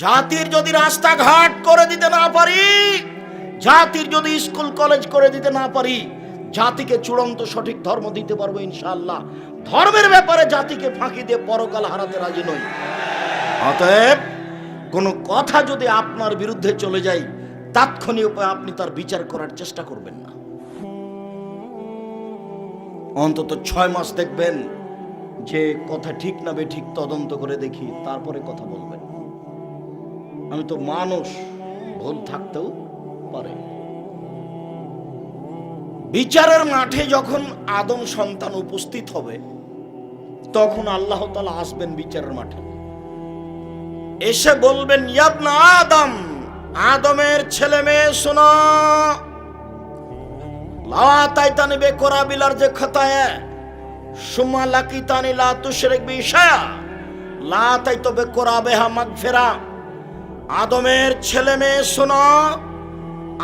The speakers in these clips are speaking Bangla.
জাতির যদি রাস্তাঘাট করে দিতে না পারি, জাতির যদি স্কুল কলেজ করে দিতে না পারি, জাতিকে চূড়ান্ত সঠিক ধর্ম দিতে পারবো ইনশাআল্লাহ। ধর্মের ব্যাপারে জাতিকে ফাঁকি দিয়ে পরকাল হারাতে রাজি নই। অতএব কোনো কথা যদি আপনার বিরুদ্ধে চলে যায়, তাৎক্ষণিক আপনি তার বিচার করার চেষ্টা করবেন না। অন্তত 6 মাস দেখবেন যে কথা ঠিক না বেঠিক তদন্ত করে দেখি, তারপরে কথা বলবেন। আমি তো মানুষ, ভুল থাকতেও পারে। বিচারের মাঠে যখন আদম সন্তান উপস্থিত হবে, তখন আল্লাহ তাআলা আসবেন বিচারের মাঠে, এসে বলবেন, ইয়া আদম, আদমের ছেলে মেয়ে শোনো, লা তাইতানি বেকরাবিলার যে খতায়ে সুম্মা লাকিতানি লা তুশরিক বি শায়া লা তাইতু বেকরাবিহা মাগফিরা। আদমের ছেলে মেয়ে শোনো,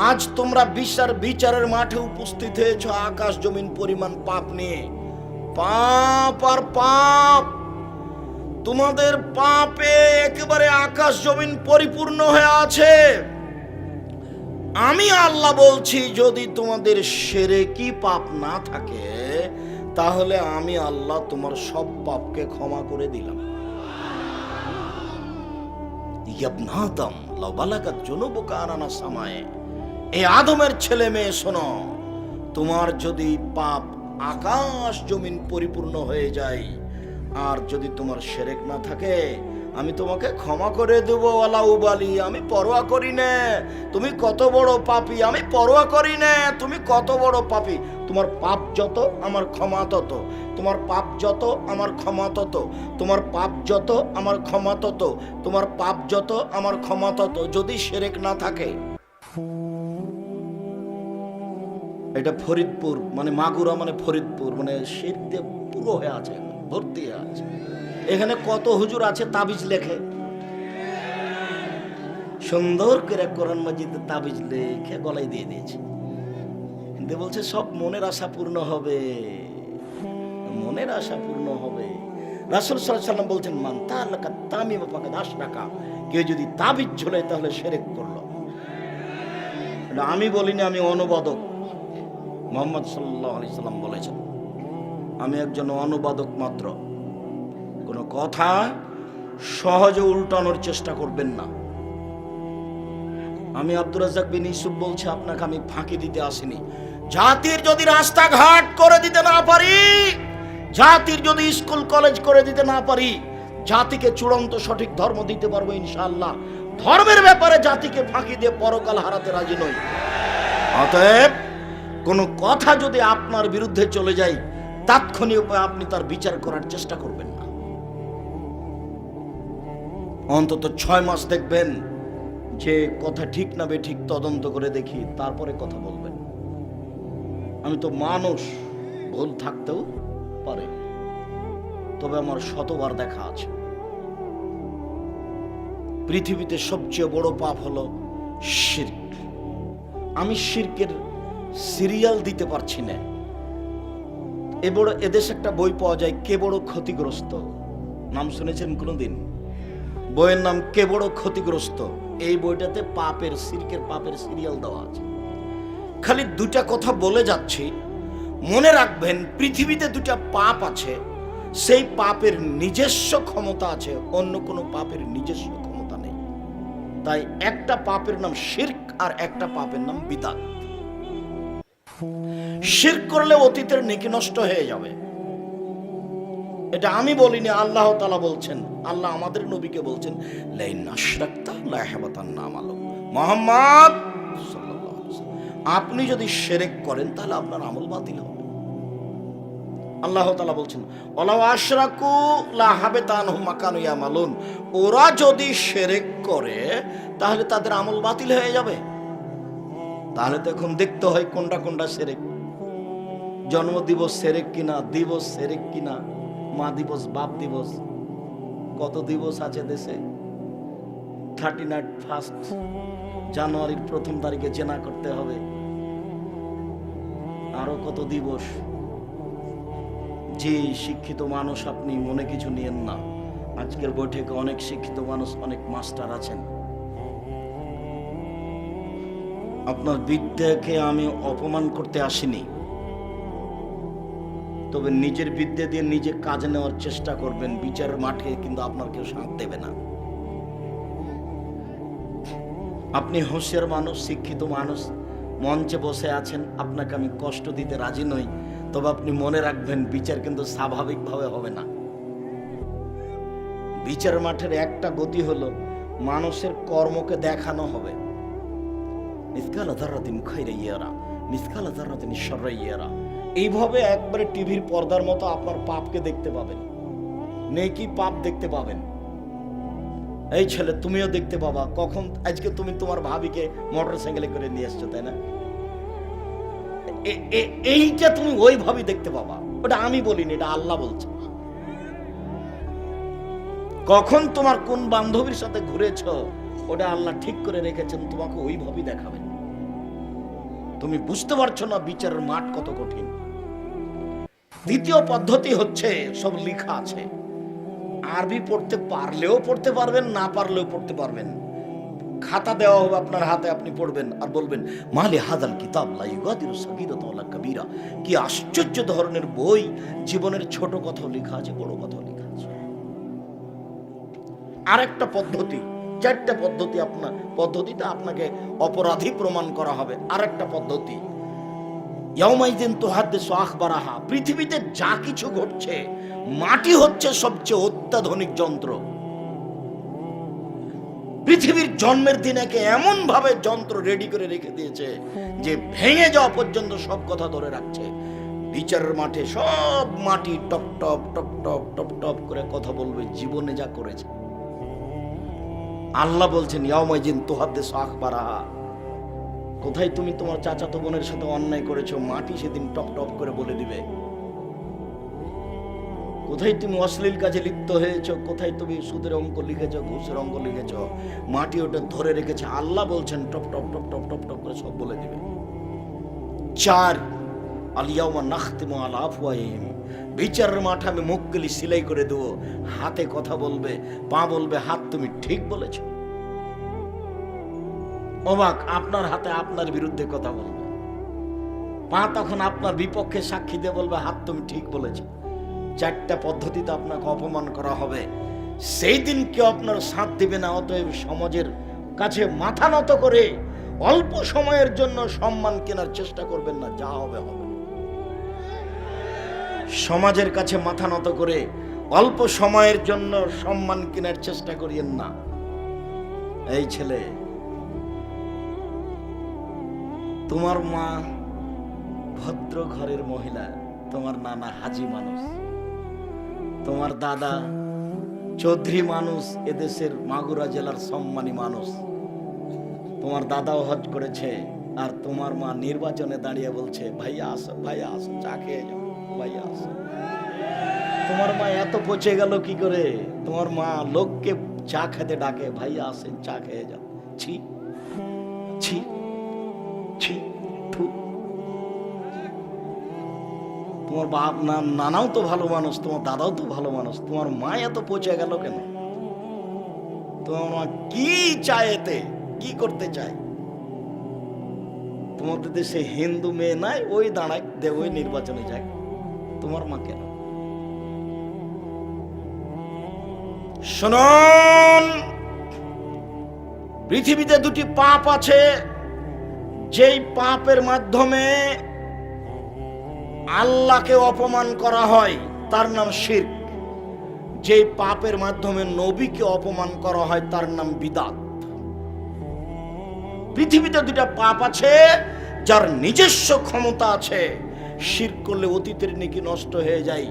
আজ তোমরা বিচারের মাঠে উপস্থিত হয়েছ আকাশ জমিন পরিমাণ পাপ নিয়ে। পাপ আর পাপ, তোমাদের পাপে একেবারে আকাশ জমিন পরিপূর্ণ হয়ে আছে। আমি আল্লাহ বলছি, যদি তোমাদের শিরকি পাপ না থাকে, তাহলে আমি আল্লাহ তোমার সব পাপকে ক্ষমা করে দিলাম। ইয়াবনাতাম লাউ বালাগাত জুনুবুকা আনানা সামায়ে, এই আদমের ছেলে মেয়ে শোনো, তোমার যদি পাপ আকাশ জমিন পরিপূর্ণ হয়ে যায়, আর যদি তোমার শিরক না থাকে, আমি তোমাকে ক্ষমা করে দেব। ওয়ালা উবালি, আমি পরোয়া করি না তুমি কত বড় পাপী, আমি পরোয়া করি না তুমি কত বড় পাপী। তোমার পাপ যত আমার ক্ষমা তত, তোমার পাপ যত আমার ক্ষমা তত, তোমার পাপ যত আমার ক্ষমা তত, তোমার পাপ যত আমার ক্ষমা তত, যদি শিরক না থাকে। এটা ফরিদপুর, মানে মাগুরা মানে ফরিদপুর, মানে শিরক দিয়ে পুরো হয়ে আছে, ভর্তি হয়ে আছে। এখানে কত হুজুর আছে তাবিজ লেখে, সুন্দর করে কোরআন মাজিদে তাবিজ লেখে গলায় দিয়ে দিয়েছে, কিন্তু বলছে সব মনের আশা পূর্ণ হবে, মনের আশা পূর্ণ হবে। রাসূল সাল্লাল্লাহু আলাইহি ওয়াসাল্লাম বলছেন, মান তাআল্লাকা তামিমা ফাকাদ আশরাকা, কেউ যদি তাবিজ ঝোলায় তাহলে শিরক করলো। এটা আমি বলিনি, আমি অনুবাদক, মুহাম্মদ সাল্লাল্লাহু আলাইহি ওয়াসাল্লাম বলেছেন। আমি একজন অনুবাদক মাত্র। কোনো কথা সহজে উল্টানোর চেষ্টা করবেন না। আমি আব্দুর রাজ্জাক বিন ইউসুফ বলছি, আপনাকে আমি ফাঁকি দিতে আসিনি। জাতির যদি রাস্তাঘাট করে দিতে না পারি, জাতির যদি স্কুল কলেজ করে দিতে না পারি, জাতিকে চূড়ান্ত সঠিক ধর্ম দিতে পারবো ইনশাআল্লাহ। ধর্মের ব্যাপারে জাতিকে ফাঁকি দিয়ে পরকাল হারাতে রাজি নই। অতএব কোনো কথা যদি আপনার বিরুদ্ধে চলে যায়, তাৎক্ষণিক আপনি তার বিচার করার চেষ্টা করবেন না। অন্তত 6 মাস দেখবেন যে কথা ঠিক না বেঠিক তদন্ত করে দেখি, তারপরে কথা বলবেন। আমি তো মানুষ, ভুল থাকতেও পারে, তবে আমার শতবার দেখা আছে। পৃথিবীতে সবচেয়ে বড় পাপ হলো শিরক। আমি শিরকের সিরিয়াল দিতে পারছি না। এদেশে একটা বই পাওয়া যায়, কে বড় ক্ষতিগ্রস্ত, নাম শুনেছেন কোনদিন? বইয়ের নাম কে বড় ক্ষতিগ্রস্ত। এই বইটাতে শিরকের পাপের সিরিয়াল দেওয়া আছে। খালি 2টা কথা বলে যাচ্ছি, মনে রাখবেন, পৃথিবীতে 2টা পাপ আছে, সেই পাপের নিজস্ব ক্ষমতা আছে, অন্য কোনো পাপের নিজস্ব ক্ষমতা নেই। তাই একটা পাপের নাম শিরক আর একটা পাপের নাম বিদআত। শিরক করলে অতীতের নেকি নষ্ট হয়ে যাবে। এটা আমি বলিনি, আল্লাহ তাআলা বলছেন। আল্লাহ আমাদের নবীকে বলছেন, লাইন আশরাকতা লা ইয়াহবাতান্না আমালুক। মুহাম্মদ সাল্লাল্লাহু আলাইহি ওয়াসাল্লাম, আপনি যদি শিরক করেন তাহলে আপনার আমল বাতিল হবে। আল্লাহ তাআলা বলছেন, ওয়ালাউ আশরাকু লা হাবাতা আনহুম মা কানু ইয়ামালুন, ওরা যদি শিরক করে তাহলে তাদের আমল বাতিল হয়ে যাবে। তাহলে তো এখন দেখতে হয় কোনটা কোনটা শিরক। জন্ম দিবস শিরক কিনা, দিবস শিরক কিনা, মা দিবস, বাপ দিবস, কত দিবস আছে দেশে। 31 জানুয়ারির 1 তারিখে জেনা করতে হবে, আরো কত দিবস। যে শিক্ষিত মানুষ, আপনি মনে কিছু নিয়েন না, আজকের বৈঠকে অনেক শিক্ষিত মানুষ, অনেক মাস্টার আছেন। আপনার বিদ্যাকে আমি অপমান করতে আসিনি, তবে নিজের বিদ্যা দিয়ে নিজে কাজে নেওয়ার চেষ্টা করবেন। বিচারের মাঠে কিন্তু আপনার কেউ সাথ দেবে না। আপনি হোশিয়ার মানুষ, শিক্ষিত মানুষ, মঞ্চে বসে আছেন, আপনাকে আমি কষ্ট দিতে রাজি নই, তবে আপনি মনে রাখবেন বিচার কিন্তু স্বাভাবিকভাবে হবে না। বিচার মাঠের একটা গতি হলো মানুষের কর্মকে দেখানো হবে। মিসকাল যাররাতিন খায়রান ইয়ারা, মিসকাল যাররাতিন শাররান ইয়ারা। এইভাবে একবারে টিভির পর্দার মতো আপনার পাপকে দেখতে পাবেন, নেকি পাপ দেখতে পাবেন। এই ছেলে, তুমিও দেখতে পাবা কখন আজকে তুমি তোমার ভাবিকে মোটরসাইকেলে করে নিয়ে আসছো, তাই না? এইটা তুমি ওইভাবে দেখতে পাবা। ওটা আমি বলিনি, এটা আল্লাহ বলছে। কখন তোমার কোন বান্ধবীর সাথে ঘুরেছ, ওটা আল্লাহ ঠিক করে রেখেছেন, তোমাকে ওইভাবে দেখাবেন। তুমি বুঝতে পারছো না বিচারের মাঠ কত কঠিন। দ্বিতীয় পদ্ধতি হচ্ছে, সব লেখা আছে, আরবি পড়তে পারলেও পড়তে পারবেন, না পারলেও পড়তে পারবেন। খাতা দেওয়া হবে আপনার হাতে, আপনি পড়বেন আর বলবেন মালি হাদাল কিতাব লা ইউগাদিরু সাগীরাতান ওয়ালা কাবীরা। কি আশ্চর্য ধরনের বই, জীবনের ছোট কথাও লেখা আছে, বড় কথাও লেখা আছে। আরেকটা পদ্ধতি, চারটা পদ্ধতি, আপনার পদ্ধতিটা আপনাকে অপরাধী প্রমাণ করা হবে। আরেকটা পদ্ধতি, ইয়াউমাইযিন তুহাদ্দিসু আখবারাহা। পৃথিবীতে যা কিছু ঘটছে, মাটি হচ্ছে সবচেয়ে অত্যাধুনিক যন্ত্র। পৃথিবীর জন্মের দিন একে এমন ভাবে যন্ত্র রেডি করে রেখে দিয়েছে যে ভেঙে যাওয়া পর্যন্ত সব কথা ধরে রাখছে। বিচারের মাঠে সব মাটি top top top top top top করে কথা বলবে জীবনে যা করেছে। আল্লাহ বলছেন ইয়াউমাইযিন তুহাদ্দিসু আখবারাহা। কোথায় তুমি তোমার চাচাতো বোনের সাথে অন্যায় করেছো, মাটি সেদিন টপ টপ করে বলে দিবে। কোথায় তুমি অশ্লীল কাজে লিপ্ত হয়েছ, কোথায় তুমি সুদের অঙ্ক লিখেছ, ঘুষের অঙ্ক লিখেছ, মাটি ওটা ধরে রেখেছে। আল্লাহ বলছেন top top top top top top করে সব বলে দিবে। 4, আল ইয়াউমা নাখতিমু আলা আফওয়াহিহিম। বিচারের মাঠে আমি মুখগুলি সিলাই করে দেবো। হাতে কথা বলবে, পা বলবে হাত তুমি ঠিক বলেছ। অবাক, আপনার হাতে আপনার বিরুদ্ধে কথা বলবে, পা তখন আপনার বিপক্ষে সাক্ষী দিয়ে বলবে হাত তুমি ঠিক বলেছ। 4টা পদ্ধতিতে আপনাকে অপমান করা হবে। সেই দিন কেউ আপনার সাথ দিবে না। অতএব সমাজের কাছে মাথা নত করে অল্প সময়ের জন্য সম্মান কেনার চেষ্টা করবেন না, যা হবে হবে। সমাজের কাছে মাথা নত করে অল্প সময়ের জন্য সম্মান কেনার চেষ্টা করিয়েন না। এই ছেলে, তোমার মা ভদ্র ঘরের মহিলা, তোমার নানা হাজি মানুষ, তোমার দাদা চৌধুরী মানুষ, এদেশের মাগুরা জেলার সম্মানী মানুষ। তোমার দাদাও হজ করেছে, আর তোমার মা নির্বাচনে দাঁড়িয়ে বলছে ভাইয়া আসো, ভাইয়া আসো, চা খেয়ে যাও, ভাইয়া আসো। তোমার মা এত পচে গেল কি করে? তোমার মা লোককে চা খেতে ডাকে, ভাইয়া আসেন চা খেয়ে যাও। ছি ছি ছি, থু। তোমার বাপ নানাও তো ভালো মানুষ, তোমার দাদাও তো ভালো মানুষ, তোমার মা এত পচে গেল কেন? তোমার মা কি চায়, এতে কি করতে চায়? তোমাদের দেশে হিন্দু মেয়ে নাই, ওই দাঁড়ায় দে, ওই নির্বাচনে যায়, তোমার মা কেন? শুনুন, পৃথিবীতে 2টি পাপ আছে, যেই পাপের মাধ্যমে আল্লাহকে অপমান করা হয় তার নাম শিরক। যেই পাপের মাধ্যমে নবীকে অপমান করা হয় তার নাম বিদআত। পৃথিবীতে 2টা পাপ আছে যার নিজস্ব ক্ষমতা আছে। শিরক করলে অতীতের নেকি নষ্ট হয়ে যায়,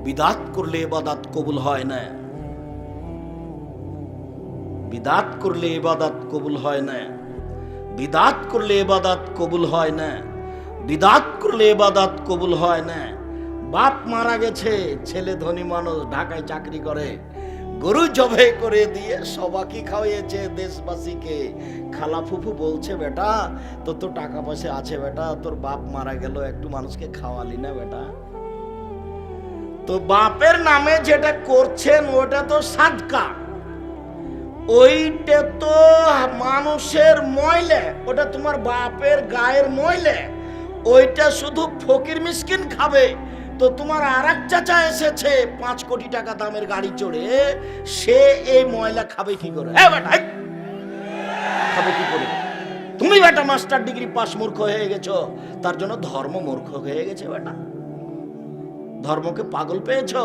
বিদআত করলে ইবাদত কবুল হয় না। বিদআত করলে ইবাদত কবুল হয় না। বিদআত করলে ইবাদত কবুল হয় না। বিদআত করলে ইবাদত কবুল হয় না। বাপ মারা গেছে, ছেলে ধনী মানুষ, ঢাকায় চাকরি করে, গরু জবাই করে দিয়ে সবাইকে খাওয়াইয়েছে দেশবাসীকে। খালা ফুফু বলছে বেটা তোর তো টাকা পয়সা আছে বেটা, তোর বাপ মারা গেল, একটু মানুষকে খাওয়ালি না বেটা? তো বাপের নামে যেটা করছেন ওটা তো সাদকা, ওইটা তো মানুষের ময়লা, ওটা তোমার বাপের গায়ের ময়লা, ওইটা শুধু ফকির মিসকিন খাবে। তো তোমার আর এক চাচা এসেছে 5 কোটি টাকা দামের গাড়ি চড়ে, সে এই ময়লা খাবে কি করে? খাবে কি করে? তুমি বেটা মাস্টার ডিগ্রি পাস মূর্খ হয়ে গেছো, তার জন্য ধর্ম মূর্খ হয়ে গেছে বেটা, ধর্মকে পাগল পেয়েছো।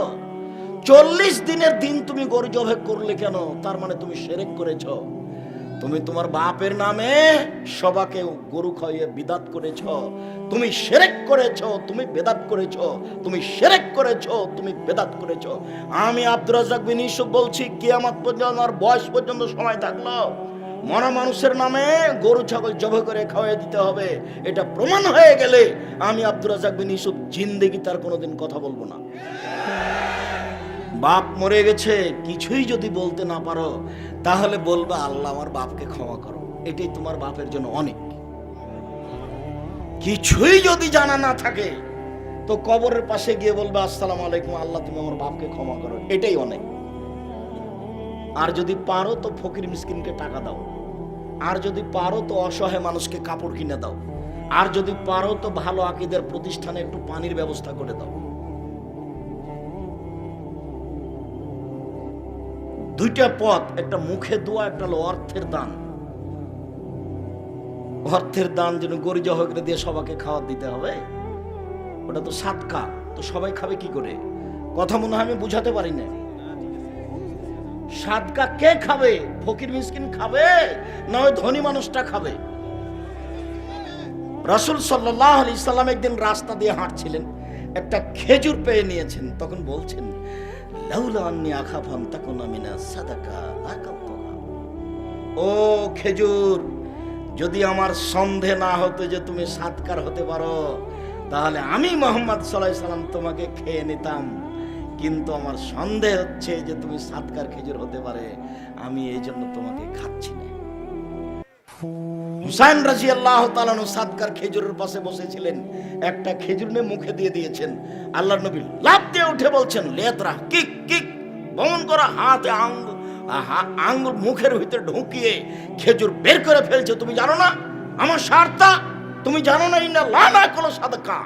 40 দিনের দিন তুমি গরু জবাই করলে কেন? তার মানে তুমি শিরক করেছো। তুমি তোমার বাপের নামে সবাকে গরু খাইয়ে বিদাত করেছো, তুমি শিরক করেছো, তুমি বেদাত করেছো, তুমি শিরক করেছো, তুমি বেদাত করেছো। আমি আব্দুর রাজ্জাক বিন ইউসুফ বলছি, কিয়ামত পর্যন্ত আমার বয়স পর্যন্ত সময় থাকলো মরা মানুষের নামে গরু ছাগল জবাই করে খাওয়াই দিতে হবে, এটা প্রমাণ হয়ে গেলে আমি আব্দুর রাজ্জাক বিন ইউসুফ জিন্দেগি তার কোনোদিন কথা বলবো না। বাপ মরে গেছে, কিছুই যদি বলতে না পারো তাহলে বলবে আল্লাহ আমার বাপকে ক্ষমা করো, এটাই তোমার বাপের জন্য অনেক। কিছুই যদি জানা না থাকে তো কবরের পাশে গিয়ে বলবে আসসালামু আলাইকুম, আল্লাহ তুমি আমার বাপকে ক্ষমা করো, এটাই অনেক। আর যদি পারো তো ফকির মিসকিনকে টাকা দাও, আর যদি পারো তো অসহায় মানুষকে কাপড় কিনে দাও, আর যদি পারো তো ভালো আকীদার প্রতিষ্ঠানে একটু পানির ব্যবস্থা করে দাও। দুইটা পথ, একটা মুখে দোয়া, একটা হলো অর্থের দান। অর্থের দান যেন গরু জবাই করে দিয়ে সবাইকে খাওয়া দিতে হবে, ওটা তো সাদকা। তো সবাই খাবে কি করে? কথা মনে হয় আমি বুঝাতে পারি না। সাদকা কে খাবে? ফকির মিসকিন খাবে না ওই ধনী মানুষটা খাবে? রাসূল সাল্লাল্লাহু আলাইহি সাল্লাম একদিন রাস্তা দিয়ে হাঁটছিলেন, একটা খেজুর পেয়ে নিয়েছেন, তখন বলছেন লাউলা আন্নী আখাফু আন তাকুনা মিনা সাদাকা লাকালতুহা। ও খেজুর, যদি আমার সন্দেহ না হতো যে তুমি সাদকার হতে পারো তাহলে আমি মুহাম্মদ সাল্লাল্লাহু আলাইহি সাল্লাম তোমাকে খেয়ে নিতাম, কিন্তু আমার সন্দেহ হচ্ছে যে তুমি সাদকার খেজুর হতে পারে, আমি এই জন্য তোমাকে খাচ্ছি না। হুসাইন রাদিয়াল্লাহু তাআলা আনহু সাদকার খেজুরের পাশে বসেছিলেন, একটা খেজুর নিয়ে মুখে দিয়ে দিয়েছেন। আল্লাহর নবী লাফ দিয়ে উঠে বলছেন লেদরা কিক কিক, বমন করা হাতে আঙ্গুল মুখের ভিতরে ঢুকিয়ে খেজুর বের করে ফেলছে। তুমি জানো না আমার সারতা? তুমি জানো না ইন্না লানা কোন সাদকা,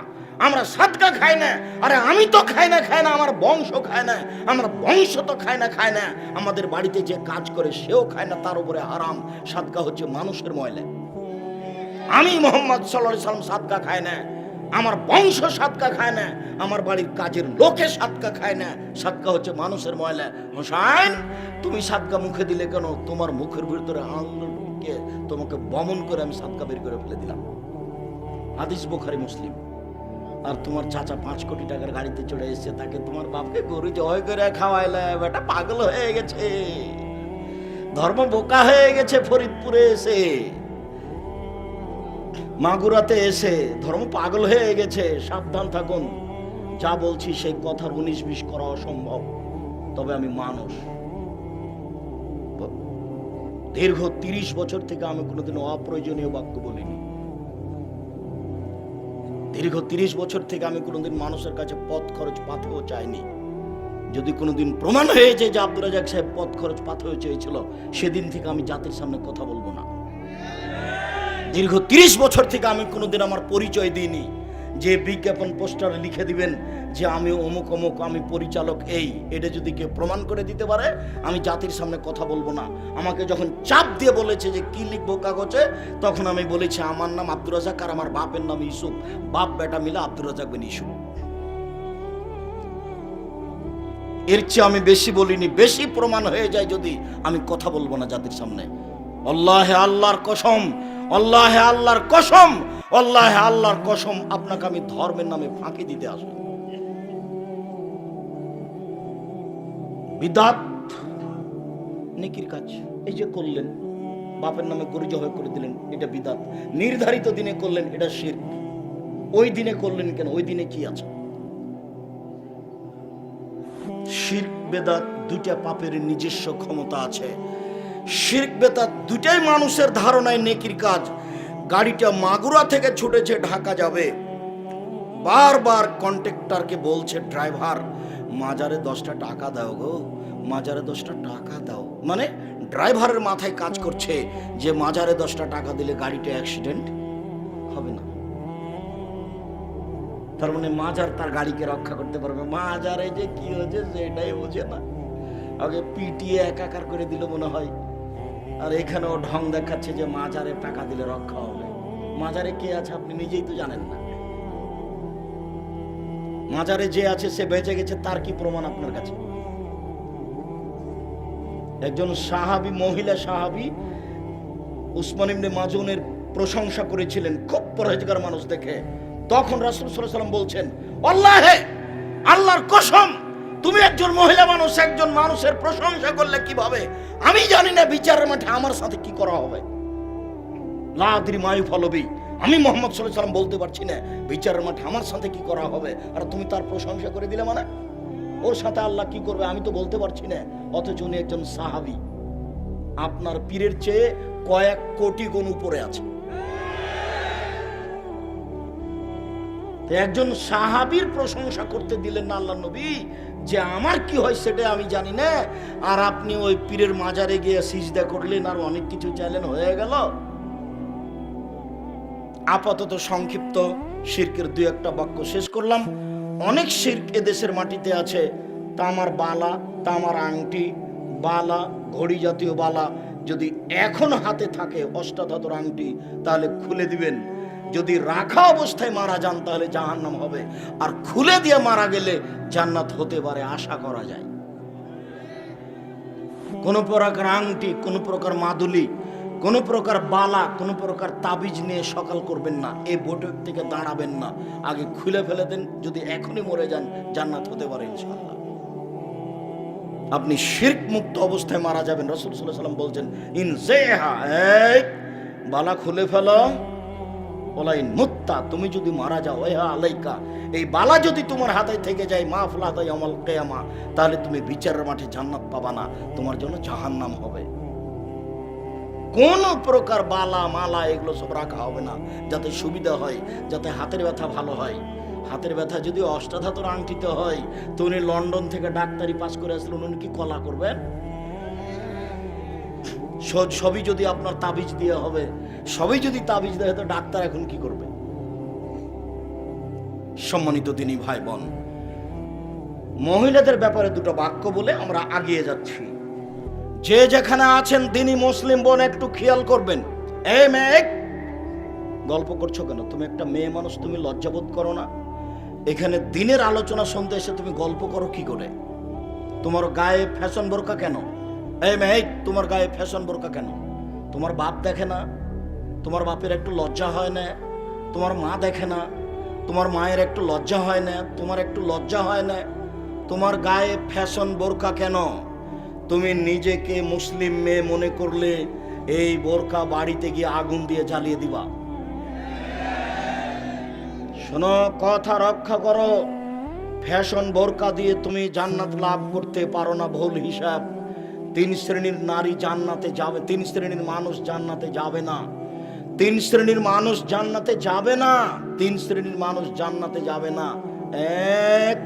আমরা সাদকা খাই না। আরে আমি তো খাই না, আমার বংশ খায় না, আমার বংশ তো খায় না, আমাদের বাড়িতে যে কাজ করে সেও খায় না, তার উপরে হারাম। সাদকা হচ্ছে মানুষের ময়লা। আমি মুহাম্মদ সাল্লাল্লাহু আলাইহি সাল্লাম সাদকা খায় না, আমার বংশ সাদকা খায় না, আমার বাড়ির কাজের লোকে সাদকা খায় না, সাদকা হচ্ছে মানুষের ময়লা। হোসেন, তুমি সাদকা মুখে দিলে কেন? তোমার মুখের ভিতরে আঙ্গুল ঢুকিয়ে তোমাকে বমন করে আমি সাদকা বের করে ফেলে দিলাম। হাদিস বুখারী মুসলিম। আর তোমার চাচা 5 কোটি টাকার গাড়িতে চড়ে এসেছে, তাকে তোমার বাপকে গরু জবাই করে খাওয়াইলে, বেটা পাগল হয়ে গেছে, ধর্ম বোকা হয়ে গেছে। ফরিদপুরে এসে, মাগুরাতে এসে ধর্ম পাগল হয়ে গেছে। সাবধান থাকুন, যা বলছি সেই কথার 19-20 করা অসম্ভব, তবে আমি মানুষ। দীর্ঘ 30 বছর থেকে আমি কোনোদিন অপ্রয়োজনীয় বাক্য বলিনি। দীর্ঘ 30 বছর থেকে আমি কোনোদিন মানুষের কাছে পথ খরচ পাথেও চাইনি। যদি কোনোদিন প্রমাণ হয়েছে যে আব্দুর রাজ্জাক সাহেব পথ খরচ পাথেও চেয়েছিল, সেদিন থেকে আমি জাতির সামনে কথা বলবো না। দীর্ঘ 30 বছর থেকে আমি কোনোদিন আমার পরিচয় দিইনি, যে বিজ্ঞাপন পোস্টারে লিখে দিবেন যে আমি অমুক অমুক, আমি পরিচালক এই, এটা যদি কেউ প্রমাণ করে দিতে পারে আমি জাতির সামনে কথা বলবো না। আমাকে যখন চাপ দিয়ে বলেছে যে কি লিখবো কাগজে, তখন আমি বলেছি আমার নাম আব্দুর রাজ্জাক আর আমার বাপের নাম ইউসুফ, বাপ বেটা মিলে আব্দুর রাজ্জাক বিন ইউসুফ। এর চেয়ে আমি বেশি বলিনি। বেশি প্রমাণ হয়ে যায় যদি, আমি কথা বলবো না জাতির সামনে। আল্লাহে আল্লাহর কসম, আল্লাহে আল্লাহর কসম, আল্লাহে আল্লাহর কসম, আপনাকে আমি ধর্মের নামে ফাঁকি দিতে আসি। বিদআত নেকির কাজ, এই যে করলেন, বাপের নামে গরু জবাই করে দিলেন, এটা বিদআত। নির্ধারিত দিনে করলেন, এটা শিরক। ওই দিনে করলেন কেন? ওই দিনে কি আছে? শিরক বেদাত দুইটা পাপের নিজস্ব ক্ষমতা আছে। শিরক বেদাত দুটাই মানুষের ধারণায় নেকির কাজ। গাড়িটা মাগুরা থেকে ছুটেছে ঢাকা যাবে, বারবার কন্ট্রাক্টরকে বলছে ড্রাইভার মাজারে 10টা টাকা দাও গো, মাজারে 10টা টাকা দাও। মানে ড্রাইভারের মাথায় কাজ করছে যে মাজারে 10টা টাকা দিলে গাড়িটা অ্যাক্সিডেন্ট হবে না। তার মানে মাজার তার গাড়িকে রক্ষা করতে পারবে। মাজারে যে কি হয়েছে সেটাই বোঝে না, আগে পিটিয়ে একাকার করে দিল মনে হয়। আর এখানেও ঢং দেখাচ্ছে যে মাজারে টাকা দিলে রক্ষা হবে। মাজারে কে আছে আপনি নিজেই তো জানেন না। মাজারে যে আছে সে বেঁচে গেছে, তার কি প্রমাণ আপনার কাছে? একজন সাহাবী, মহিলা সাহাবী উসমান ইবনে মাজুনের প্রশংসা করেছিলেন, খুব পরহেজগার মানুষ দেখে। তখন রাসূল সাল্লাল্লাহু আলাইহি ওয়াসাল্লাম বলছেন, আল্লাহে, আল্লাহর কসম, তুমি একজন মহিলা মানুষ একজন মানুষের প্রশংসা করলে কিভাবে, আমি জানি না বিচারের মাঠে আমার সাথে কি করা হবে। লা আদরি মা ইউফালু বি, আমি মুহাম্মদ সাল্লাল্লাহু আলাইহি ওয়াসাল্লাম বলতে পারছি না বিচারের মাঠে আমার সাথে কি করা হবে, আর তুমি তার প্রশংসা করে দিলে মানে ওর সাথে আল্লাহ কি করবে আমি তো বলতে পারছি না। অথচ উনি একজন সাহাবী, আপনার পীরের চেয়ে কয়েক কোটি গুণ উপরে আছে। একজন সাহাবীর প্রশংসা করতে দিলেন না আল্লাহর নবী, যে আমার কি হয় সেটা আমি জানি না, আর আপনি ওই পীরের মাজারে গিয়ে সিজদা করলেন আর অনেক কিছু চাইলেন, হয়ে গেল। আপাতত সংক্ষিপ্ত শিরকের 2-1টা বাক্য শেষ করলাম। অনেক শিরক এদেশের মাটিতে আছে। তামার বালা, তামার আংটি, বালা, ঘড়ি জাতীয় বালা যদি এখন হাতে থাকে, অষ্টাধাতুর আংটি, তাহলে খুলে দিবেন। যদি রাখা অবস্থায় মারা যান তাহলে জাহান্নাম হবে, আর খুলে দিয়ে মারা গেলে জান্নাত হতে পারে, আশা করা যায়। কোন প্রকার আংটি, কোন প্রকার মাদুলি, কোন প্রকার বালা, কোন প্রকার তাবিজ নিয়ে সকাল করবেন না, এই বৈঠক থেকে দাঁড়াবেন না, আগে খুলে ফেলে দেন। যদি এখনই মরে যান জান্নাত হতে পারে ইনশাআল্লাহ। আপনি শিরক মুক্ত অবস্থায় মারা যাবেন। রাসূল সাল্লাল্লাহু আলাইহি ওয়াসাল্লাম বলছেন, ইনজাহা, এই বালা খুলে ফেলো, ওলাইন মুত্তা, তুমি যদি মারা যাও, ইহা আলাইকা, এই বালা যদি তোমার হাতে থেকে যায়, মা ফুলাতা ইয়াউমাল কিয়ামা, তাহলে তুমি বিচারের মাঠে জান্নাত পাবা না, তোমার জন্য জাহান্নাম হবে। কোন প্রকার বালা মালা এগুলো সব রাখা হবে না, যাতে সুবিধা হয়, যাতে হাতের ব্যথা ভালো হয়। হাতের ব্যথা যদি অষ্টাধাতুর আংটিতে হয়, তো উনি লন্ডন থেকে ডাক্তারি পাস করে আসলেন, উনি কি কলা করবেন? সবই যদি আপনার তাবিজ দিয়ে হবে, সবই যদি তাবিজ দেয়, তো ডাক্তার এখন কি করবে? সম্মানিত দিনী ভাই বোন, মহিলাদের ব্যাপারে 2টা বাক্য বলে আমরা আগিয়ে যাচ্ছি। যে যেখানে আছেন দিনী মুসলিম বোন, একটু খেয়াল করবেন। এই মেয়ে, গল্প করছো কেন? তুমি একটা মেয়ে মানুষ, তুমি লজ্জাবোধ করো না? এখানে দিনের আলোচনা শুনতে এসে তুমি গল্প করো কি করে? তোমার গায়ে ফ্যাশন বোরকা কেন? এই মেয়ে, তোমার গায়ে ফ্যাশন বোরকা কেন? তোমার বাপ দেখে না? তোমার বাপের একটু লজ্জা হয় না? তোমার মা দেখে না? তোমার মায়ের একটু লজ্জা হয় না? তোমার একটু লজ্জা হয় না? তোমার গায়ে ফ্যাশন বোরকা কেন? তুমি নিজেকে মুসলিম মেয়ে মনে করলে এই বোরকা বাড়িতে গিয়ে আগুন দিয়ে জ্বালিয়ে দিবা। শোনো, কথা রক্ষা করো। ফ্যাশন বোরকা দিয়ে তুমি জান্নাত লাভ করতে পারো না, ভুল হিসাব। 3 শ্রেণীর নারী জান্নাতে যাবে, 3 শ্রেণীর মানুষ জান্নাতে যাবে না, 3 শ্রেণীর মানুষ জান্নাতে যাবে না, 3 শ্রেণীর মানুষ জান্নাতে যাবে না। 1,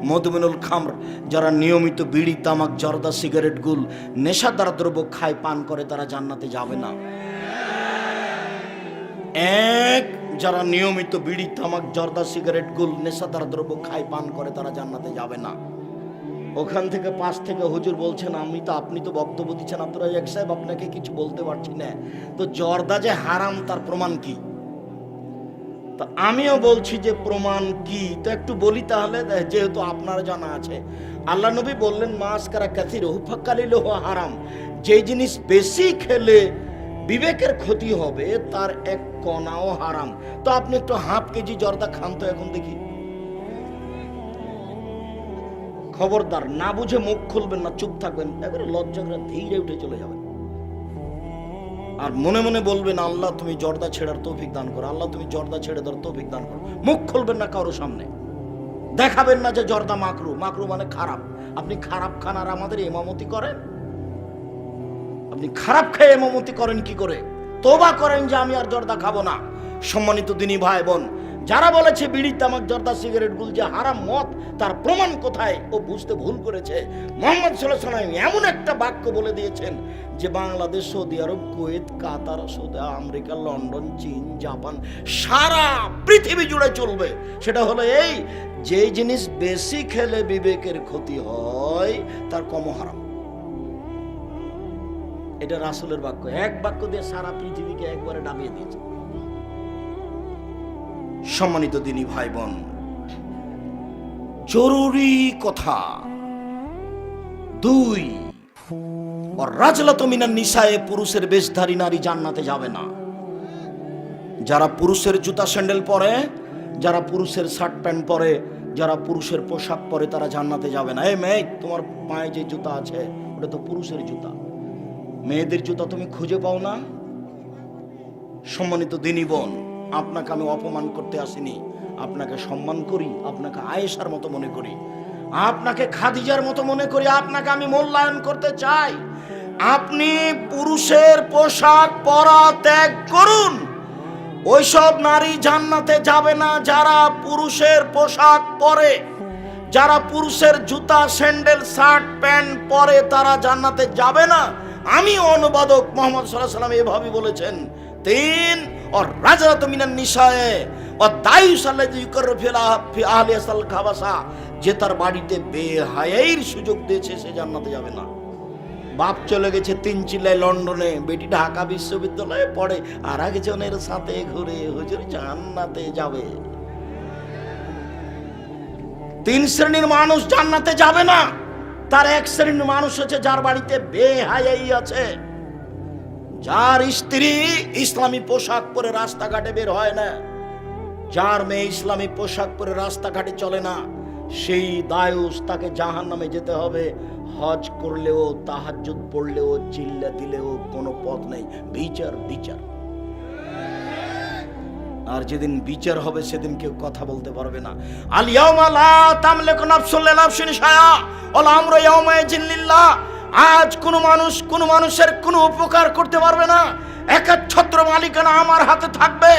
মদমিনুল খামর, যারা নিয়মিত বিড়ি, তামাক, জর্দা, সিগারেট, গুল, নেশাদার দ্রব্য খায়, পান করে, তারা জান্নাতে যাবে না। 1, যারা নিয়মিত বিড়ি, তামাক, জর্দা, সিগারেট, গুল, নেশাদার দ্রব্য খায়, পান করে, তারা জান্নাতে যাবে না। ওখান থেকে পাশ থেকে হুজুর বলছেন, আপনি তো বক্তব্য দিচ্ছেন আব্দুর রাজ্জাক সাহেব, আপনাকে কিছু বলতে পারছি না, তো জর্দা যে হারাম তার প্রমাণ কি? তো আমিও বলছি যে প্রমাণ কি, তো একটু বলি তাহলে, যেহেতু আপনার জানা আছে। আল্লাহ নবী বললেন, মাসকারা কাসিরুহু ফাকালিলুহু হারাম, যে জিনিস বেশি খেলে বিবেকের ক্ষতি হবে তার 1 কণাও হারাম। তো আপনি একটু ½ কেজি জর্দা খান তো এখন দেখি। খবরদার, না বুঝে মুখ খুলবেন না, চুপ থাকবেন, একবারে লজ্জা করে ধীরে উঠে চলে যাবেন। আর মনে মনে বলবেন, আল্লাহ তুমি জর্দা ছেড়ার তৌফিক দান করো, আল্লাহ তুমি জর্দা ছেড়ে দেওয়ার তৌফিক দান করো। মুখ খুলবেন না কারো সামনে, দেখাবেন না যে জর্দা মাকরু, মাকরু মানে খারাপ। আপনি খারাপ খান আর আমাদের ইমামতি করেন? আপনি খারাপ খেয়ে ইমামতি করেন কি করে? তওবা করেন যে আমি আর জর্দা খাবো না। সম্মানিত দিনী ভাই বোন, যারা বলেছে বিড়ি, তামাক, জর্দা, সিগারেট, গুল যে হারাম মদ, তার প্রমাণ কোথায়? ও বুঝতে ভুল করেছে। মুহাম্মদ সাল্লাল্লাহু আলাইহি ওয়াসাল্লাম এমন একটা বাক্য বলে দিয়েছেন যে বাংলাদেশ, সৌদি আরব, কুয়েত, কাতার, সৌদি আমেরিকা, লন্ডন, চীন, জাপান, সারা পৃথিবী জুড়ে চলবে। সেটা হলো এই, যে জিনিস বেশি খেলে বিবেকের ক্ষতি হয় তার কম হারাম। এটা রাসূলের বাক্য, এক বাক্য দিয়ে সারা পৃথিবীকে একবারে ডাবিয়ে দিয়েছে। সম্মানিত দিনী ভাই বোন, জরুরি কথা 2, রাজলাতু মিনান নিসায়ে, পুরুষের বেশধারী নারী জান্নাতে যাবে না। যারা পুরুষের জুতা স্যান্ডেল পরে, যারা পুরুষের শার্ট প্যান্ট পরে, যারা পুরুষের পোশাক পরে, তারা জান্নাতে যাবে না। এই মেয়ে, তোমার পায়ে যে জুতা আছে ওটা তো পুরুষের জুতা, মেয়েদের জুতা তুমি খুঁজে পাও না? সম্মানিত দিনী বোন, আপনাকে আমি অপমান করতে আসিনি, আপনাকে সম্মান করি, আপনাকে আয়েশার মতো মনে করি, আপনাকে খাদিজার মতো মনে করি, আপনাকে আমি মূল্যায়ন করতে চাই। আপনি পুরুষের পোশাক পরা ত্যাগ করুন। ওইসব নারী জান্নাতে যাবে না যারা পুরুষের পোশাক পরে, যারা পুরুষের জুতা, স্যান্ডেল, শার্ট, প্যান্ট পরে, তারা জান্নাতে যাবে না। আমি অনুবাদক মুহাম্মদ সাল্লাল্লাহু আলাইহি ওয়াসাল্লাম এভাবে বলেছেন। 3, রাজলাতু মিনান নিসায়ে দায়ুস আল্লাযী ইউকাররু ফি আহলিহাল খাবাসা, যে তার বাড়িতে বেহায়াইর সুযোগ দিয়েছে সে জান্নাতে যাবে না। বাপ চলে গেছে 3 চিল্লায় লন্ডনে, বেটি ঢাকা বিশ্ববিদ্যালয়ে পড়ে, আর একজনের সাথে ঘুরে হুজুর জান্নাতে যাবে। 3 শ্রেণীর মানুষ জান্নাতে যাবে না। তার এক শ্রেণীর মানুষ হচ্ছে যার বাড়িতে বেহায়াই আছে, যার স্ত্রী ইসলামী পোশাক পরে রাস্তাঘাটে বের হয় না, যার মেয়ে ইসলামী পোশাক পরে রাস্তাঘাটে চলে না, সেই দায়ুস, তাকে জাহান্নামে যেতে হবে। হজ করলেও, তাহাজ্জুদ পড়লেও, চিল্লা দিলেও কোনো পথ নেই। বিচার, বিচার। আর যেদিন বিচার হবে সেদিন কেউ কথা বলতে পারবে না। আল ইয়াউমা লা তামলিকু নাফসুন লিনাফসিন শাইআ ওয়াল আমরু ইয়াউমাইযিন লিল্লাহ। আজ কোনো মানুষ কোনো মানুষের কোনো উপকার করতে পারবে না, একচ্ছত্র মালিকানা আমার হাতে থাকবে।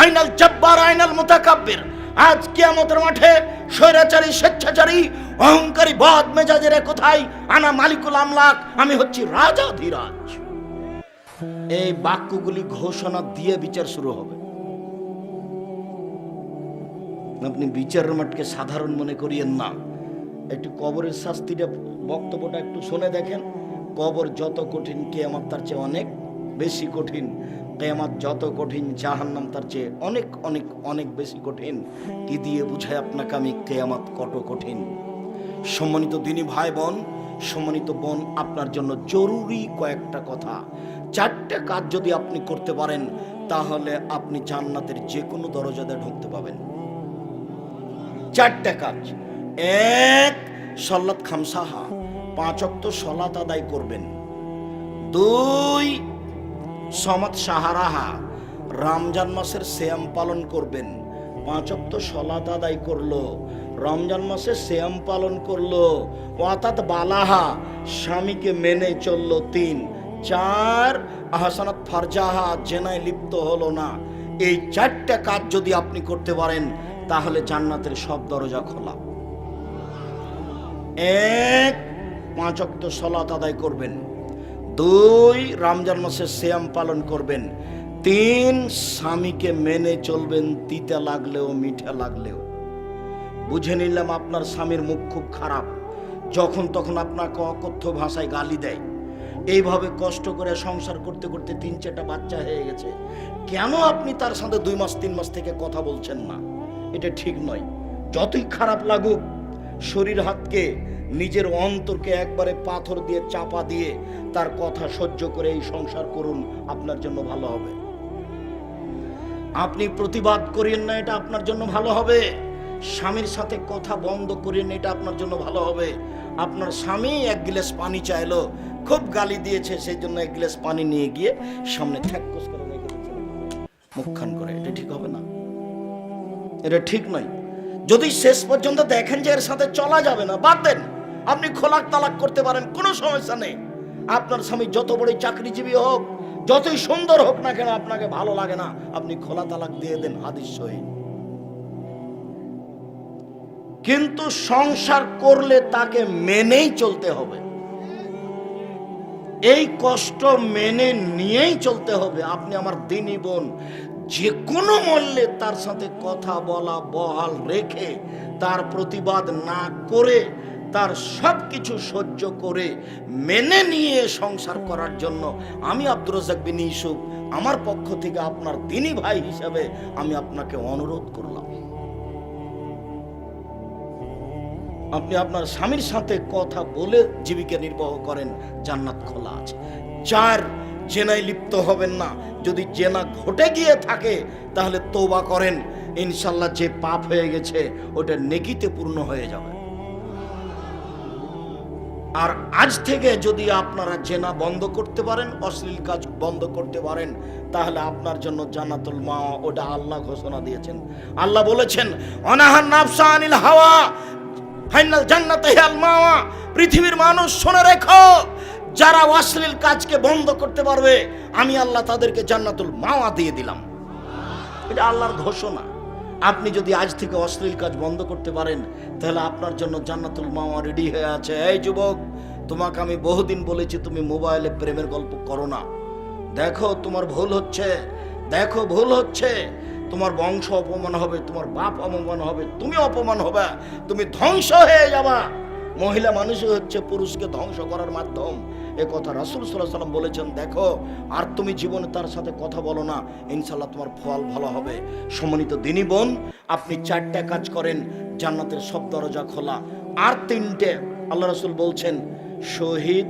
আইনাল জব্বার আইনাল মুতাকাব্বির। আজ কিয়ামতের মাঠে স্বৈরাচারী, স্বেচ্ছাচারী, অহংকারী, বদ মেজাজের কোথায়? আনা মালিকুল আমলাক, আমি হচ্ছি রাজাধিরাজ। এই বাক্যগুলি ঘোষণা দিয়ে বিচার শুরু হবে। আপনি বিচারের মাঠকে সাধারণ মনে করিয়েন না। একটু কবরের শাস্তিটা, বক্তব্যটা একটু শুনে দেখেন। কবর যত কঠিন, কিয়ামত তার চেয়ে অনেক বেশি কঠিন। কিয়ামত যত কঠিন, জাহান্নাম তার চেয়ে অনেক অনেক অনেক বেশি কঠিন। কি দিয়ে বুঝাই আপনাকে আমি কিয়ামত কত কঠিন? সম্মানিত দিনী ভাই বোন, সম্মানিত বোন, আপনার জন্য জরুরি কয়েকটা কথা। 4টে কাজ যদি আপনি করতে পারেন তাহলে আপনি জান্নাতের যে কোনো দরজাতে ঢুকতে পাবেন। 4টে কাজ। 1, সালাত খামসাহা, 5 ওয়াক্ত সালাত আদায় করবেন। 2, সমাত সাহারাহা, রমজান মাসের সিয়াম পালন করবেন। 5 ওয়াক্ত সালাত আদায় করলো, রমজান মাসে সিয়াম পালন করলো। ওয়াতাত বালাহা, স্বামীকে মেনে চললো। 3, 4, আহসানাত ফারজাহা, জেনায় লিপ্ত হলো না। এই 4টে কাজ যদি আপনি করতে পারেন তাহলে জান্নাতের সব দরজা খোলা। 1, 5 ওয়াক্ত সালাত আদায় করবেন। 2, রমজান মাসে সিয়াম পালন করবেন। 3, স্বামীকে মেনে চলবেন, তিতা লাগলেও মিঠা লাগলেও। বুঝে নিলাম আপনার স্বামীর মুখ খুব খারাপ, যখন তখন আপনাকে অকথ্য ভাষায় গালি দেয়। এইভাবে কষ্ট করে সংসার করতে করতে 3-4টা বাচ্চা হয়ে গেছে, কেন আপনি তার সাথে 2 মাস 3 মাস থেকে কথা বলছেন না? এটা ঠিক নয়। যতই খারাপ লাগুক, শরীর হাতকে, নিজের অন্তরকে একবারে পাথর দিয়ে চাপা দিয়ে তার কথা সহ্য করে এই সংসার করুন, আপনার জন্য ভালো হবে। আপনি প্রতিবাদ করেন না, এটা আপনার জন্য ভালো হবে। স্বামীর সাথে কথা বন্ধ করেন, এটা আপনার জন্য ভালো হবে। আপনার স্বামী 1 গ্লাস পানি চাইলো, খুব গালি দিয়েছে, সেই জন্য 1 গ্লাস পানি নিয়ে গিয়ে সামনে ঠ্যাক্কস করে রেখে দিচ্ছে মুখখান করে। এটা ঠিক হবে না, এটা ঠিক নয়। যদি শেষ পর্যন্ত দেখেন যে এর সাথে চলা যাবে না, বাদ দেন। আপনি খোলাক তালাক করতে পারেন, কোনো সমস্যা নেই। আপনার স্বামী যত বড়ই চাকরিজীবী হোক, যতই সুন্দর হোক না কেন, আপনাকে ভালো লাগে না, আপনি খোলা তালাক দিয়ে দেন। হাদিস সহিহ। কিন্তু সংসার করলে তাকে মেনেই চলতে হবে, এই কষ্ট মেনে নিয়েই চলতে হবে। আপনি আমার দিনী বোন, যে কোনো মূল্যে তার সাথে কথা বলা বহাল রেখে, তার প্রতিবাদ না করে, তার সব কিছু সহ্য করে মেনে নিয়ে সংসার করার জন্য আমি আব্দুর রাজ্জাক বিন ইউসুফ আমার পক্ষ থেকে আপনার দিনী ভাই হিসাবে আমি আপনাকে অনুরোধ করলাম। আপনি আপনার স্বামীর সাথে কথা বলে জীবিকা নির্বাহ করেন, জান্নাত খোলা আছে। 4, জেনায় লিপ্ত হবেন না। যদি জেনা ঘটে গিয়ে থাকে তাহলে তওবা করেন, ইনশাল্লাহ যে পাপ হয়ে গেছে ওটা নেকিতে পূর্ণ হয়ে যাবে। আর আজ থেকে যদি আপনারা জেনা বন্ধ করতে পারেন, অশ্লীল কাজ বন্ধ করতে পারেন, তাহলে আপনার জন্য জান্নাতুল মাওয়া, ওটা আল্লাহ ঘোষণা দিয়েছেন। আল্লাহ বলেছেন, অনাহান নাফসা আনিল হাওয়া ফাইনাল জান্নাতে হিয়াল মাওয়া। পৃথিবীর মানুষ শুনে রেখো, যারা অশ্লীল কাজকে বন্ধ করতে পারবে আমি আল্লাহ তাদেরকে জান্নাতুল মাওয়া দিয়ে দিলাম। এটা আল্লাহর ঘোষণা। আপনি যদি আজ থেকে অশ্লীল কাজ বন্ধ করতে পারেন তাহলে আপনার জন্য জান্নাতুল মাওয়া রেডি হয়ে আছে। এই যুবক, তোমাকে আমি বহুদিন বলেছি তুমি মোবাইলে প্রেমের গল্প করো না। দেখো তোমার ভুল হচ্ছে, দেখো ভুল হচ্ছে। তোমার বংশ অপমান হবে, তোমার বাপ অপমান হবে, তুমি অপমান হবে, তুমি ধ্বংস হয়ে যাবা। মহিলা মানুষই হচ্ছে পুরুষকে ধ্বংস করার মাধ্যম, এ কথা রাসূল সাল্লাল্লাহু আলাইহি ওয়াসাল্লাম বলেছেন। দেখো, আর তুমি জীবনে তার সাথে কথা বলো না, ইনশাআল্লাহ তোমার ফল ভালো হবে। সম্মানিত দিনী বোন, আপনি 4টা কাজ করেন, জান্নাতের সব দরজা খোলা। আর 3টে আল্লাহ রাসূল বলছেন, শহীদ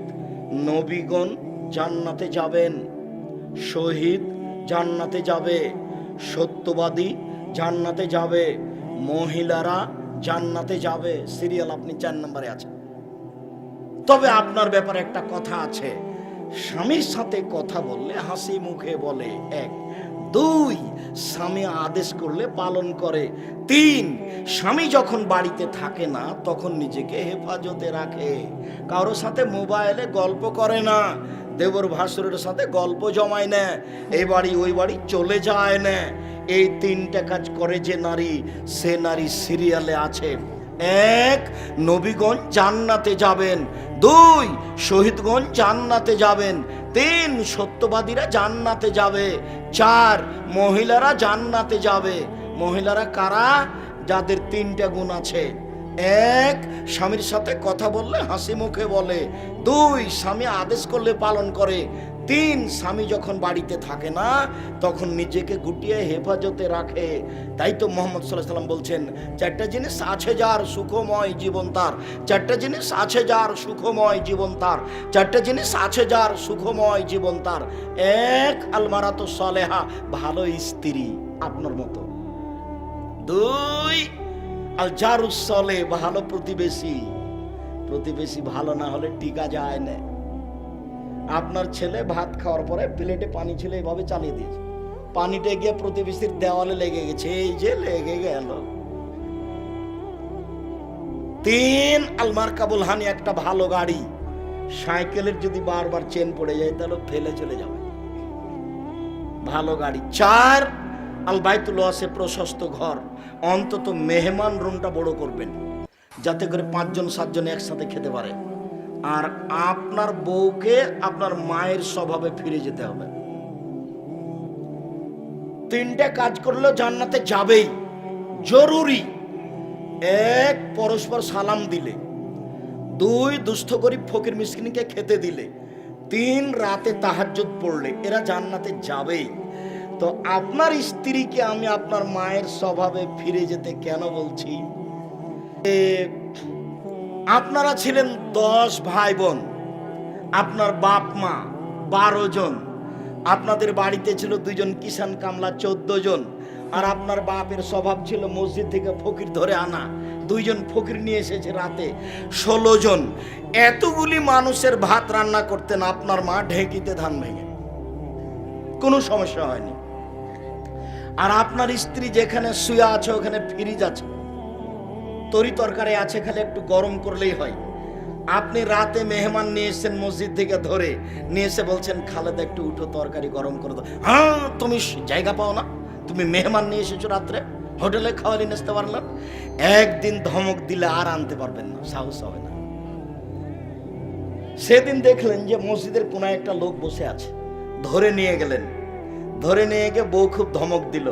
নবীগণ জান্নাতে যাবেন, শহীদ জান্নাতে যাবে, সত্যবাদী জান্নাতে যাবে, মহিলারা জান্নাতে যাবে। সিরিয়াল আপনি 4 নম্বরে আছেন। তবে আপনার ব্যাপারে একটা কথা আছে, স্বামীর সাথে কথা বললে হাসি মুখে বলে, 1। 2, স্বামী আদেশ করলে পালন করে। 3, স্বামী যখন বাড়িতে থাকে না তখন নিজেকে হেফাজতে রাখে, কারোর সাথে মোবাইলে গল্প করে না, দেবর ভাসুরের সাথে গল্প জমায় না, এই বাড়ি ওই বাড়ি চলে যায় না। এই 3টা কাজ করে যে নারী, সে নারী সিরিয়ালে আছে। 1, নবীগণ জান্নাতে যাবেন। 2, শহীদগণ জান্নাতে যাবেন। 3, সত্যবাদীরা জান্নাতে যাবে। 4, মহিলারা জান্নাতে যাবে। মহিলারা কারা? যাদের 3টা গুণ আছে। 1, স্বামীর সাথে কথা বললে হাসি মুখে বলে। 2, স্বামী আদেশ করলে পালন করে। 3, স্বামী যখন বাড়িতে থাকে না তখন নিজেকে গুটিয়ে হেফাজতে রাখে। তাই তো মুহাম্মদ সাল্লাল্লাহু আলাইহি ওয়াসাল্লাম বলছেন, 4টা জিনিস আছে যার সুখময় জীবন তার, 4টা জিনিস আছে যার সুখময় জীবন তার, 4টা জিনিস আছে যার সুখময় জীবন তার। 1, আলমারাতু সালেহা, ভালো স্ত্রী আপনার মতো। 2, আল জারুস সালেহ, ভালো প্রতিবেশী। প্রতিবেশী ভালো না হলে টিকা যায় না। আপনার ছেলে ভাত খাওয়ার পরে প্লেটে পানি ছিল, এইভাবে চালিয়ে দিয়েছে, পানিটা গিয়ে প্রতিবেশীর দেওয়ালে লেগে গেছে, এই যে লেগে গেল। 3, আলমার কাবুল হানি, একটা ভালো গাড়ি। সাইকেলের যদি বারবার চেন পড়ে যায় তাহলে ফেলে চলে যাবে, ভালো গাড়ি। 4, আল বাইতুল ওয়াসে, প্রশস্ত ঘর। অন্তত মেহমান রুমটা বড় করবেন যাতে করে 5 জন 7 জন একসাথে খেতে পারে। আর আপনার বউকে আপনার মায়ের স্বভাবে ফিরে যেতে হবে। 3টা কাজ করলেও জান্নাতে যাবেই, জরুরি। 1, পরস্পর সালাম দিলে। 2, দুস্থ গরিব ফকির মিসকিনকে খেতে দিলে। 3, রাতে তাহাজ্জুদ পড়লে। এরা জান্নাতে যাবেই। তো আপনার স্ত্রীকে আমি আপনার মায়ের স্বভাবে ফিরে যেতে কেন বলছি? আপনারা ছিলেন 10 ভাই বোন, আপনার বাপ মা 12 জন, আপনাদের বাড়িতে ছিল 2 জন কিষান কামলা 14 জন, আর আপনার বাপের স্বভাব ছিল মসজিদ থেকে ফকির ধরে আনা, 2 জন ফকির নিয়ে এসেছে রাতে, 16 জন। এতগুলি মানুষের ভাত রান্না করতেন আপনার মা ঢেঁকিতে ধান ভেঙে, কোনো সমস্যা হয়নি। আর আপনার স্ত্রী যেখানে শুয়ে আছে ওখানে ফ্রিজ আছে, তরি তরকারি আছে, খালি একটু গরম করলেই হয়। আপনি রাতে মেহমান নিয়ে এসেছেন মসজিদ থেকে ধরে নিয়ে এসে বলছেন, খালেদা একটু উঠো তরকারি গরম করে দাও। হ্যাঁ, তুমি জায়গা পাও না, তুমি মেহমান নিয়ে এসেছো রাত্রে, হোটেলে খাওয়ালি নাচতে পারলেন, একদিন ধমক দিলে আর আনতে পারবেন না, সাহস হবে না। সেদিন দেখলেন যে মসজিদের কোন একটা লোক বসে আছে, ধরে নিয়ে গেলেন, ধরে নিয়ে গিয়ে বউ খুব ধমক দিল।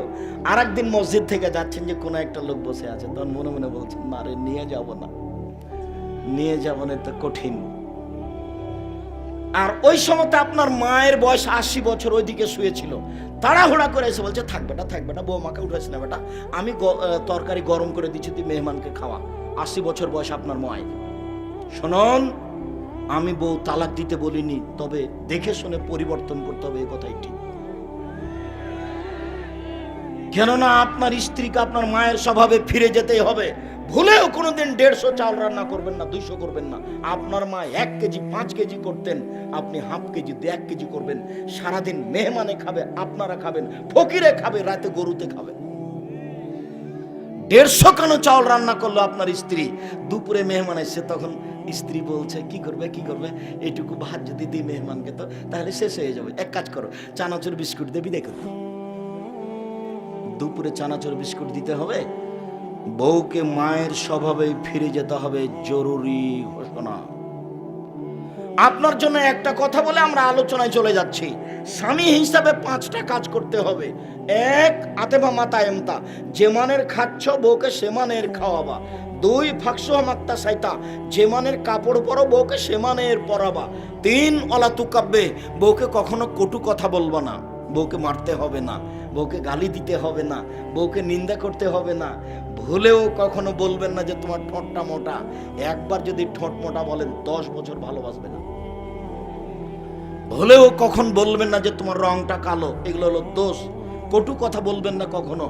আর একদিন মসজিদ থেকে যাচ্ছেন যে কোন একটা লোক বসে আছে, তখন মনে মনে বলছেন না রে, নিয়ে যাব না, নিয়ে যাব না, তো কঠিন। আর ওই সময়তে আপনার মায়ের বয়স 80 বছর, ওইদিকে শুয়েছিল, তাড়াহুড়া করে এসে বলছে থাক বেটা, থাক বেটা, বৌমাকে উঠাইস না বেটা, আমি তরকারি গরম করে দিচ্ছি, তুই মেহমানকে খাওয়া। 80 বছর বয়স আপনার মায়ের। শুনুন, আমি বউ তালাক দিতে বলিনি, তবে দেখে শুনে পরিবর্তন করতে হবে, এই কথাই ঠিক। কেননা আপনার স্ত্রীকে আপনার মায়ের স্বভাবে ফিরে যেতেই হবে। ভুলেও কোনোদিন 150 চাল রান্না করবেন না, 200 করবেন না। আপনার মা 1 কেজি 5 কেজি করতেন, আপনি হাফ কেজি 1 কেজি করবেন। সারাদিন মেহমানে খাবে, আপনারা খাবেন, ফকিরে খাবে, রাতে গরুতে খাবে। 150 কেন চাল রান্না করলো আপনার স্ত্রী, দুপুরে মেহমান এসে তখন স্ত্রী বলছে কি করবে, কি করবে, এইটুকু ভাত যদি দিই মেহমানকে তো তাহলে শেষ হয়ে যাবে। এক কাজ করো, চানাচুর বিস্কুট দেবি, দেখো দুপুরে চানাচুর বিস্কুট দিতে হবে। বউকে মায়ের স্বভাবে ফিরে যেতে হবে, জরুরি ঘোষণা। আপনার জন্য একটা কথা বলে আমরা আলোচনায় চলে যাচ্ছি। স্বামী হিসাবে 5টা কাজ করতে হবে। 1, আতেবা মাতা এমতা, যে মানের খাচ্ছ বউকে সে মানের খাওয়াবা। 2, ফাকসুহা মাক্তা সাইতা, যে মানের কাপড় পরো বউকে সে মানের পরাবা। 3, অলা তুকাব্বে, বউকে কখনো কটু কথা বলবা না, বউকে মারতে হবে না, বউকে গালি দিতে হবে না, বউকে নিন্দা করতে হবে না। ভুলেও কখনো বলবেন না যে তোমার ঠোঁটটা মোটা। একবার যদি ঠোঁট মোটা বলেন 10 বছর ভালোবাসবে না। ভুলেও কখন বলবেন না যে তোমার রংটা কালো, এগুলো হলো দোষ। কটু কথা বলবেন না কখনো।